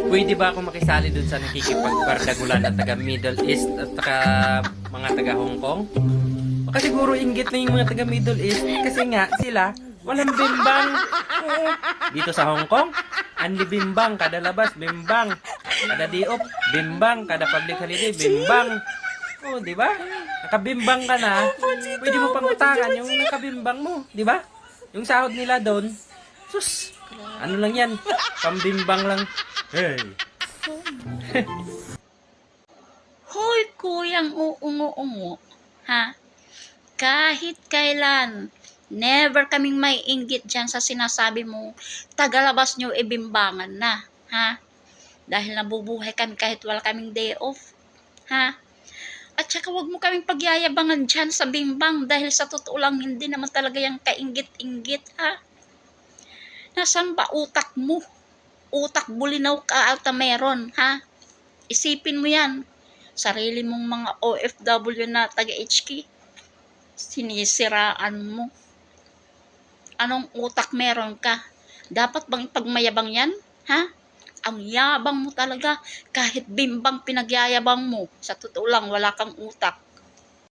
Pwede ba ako makisali dun sa nakikipagbardagulan na taga Middle East at taga mga taga Hong Kong? Baka siguro inggit na yung mga taga Middle East kasi nga sila walang bimbang. Dito sa Hong Kong, anli bimbang, kada labas bimbang, kada diop bimbang, kada public holiday bimbang. Oh, di ba? Nakabimbang ka na, pwede mo pang utangan yung nakabimbang mo, di ba? Yung sahod nila doon, sus, ano lang yan, pambimbang lang. Hey. Hoy, kuyang uungo-ungo, ha? Kahit kailan, never kaming may inggit dyan sa sinasabi mo, tagalabas nyo ibimbangan na, ha? Dahil nabubuhay kami kahit wala kaming day off, ha? At saka wag mo kaming pagyayabangan dyan sa bimbang dahil sa totoo lang hindi naman talaga yung kainggit-inggit, ha? Nasaan ba utak mo? Utak bulinaw ka ata meron, ha? Isipin mo yan. Sarili mong mga OFW na taga-HK, sinisiraan mo. Anong utak meron ka? Dapat bang pagmayabang yan? Ha? Ang yabang mo talaga. Kahit bimbang pinagyayabang mo. Sa totoo lang, wala kang utak.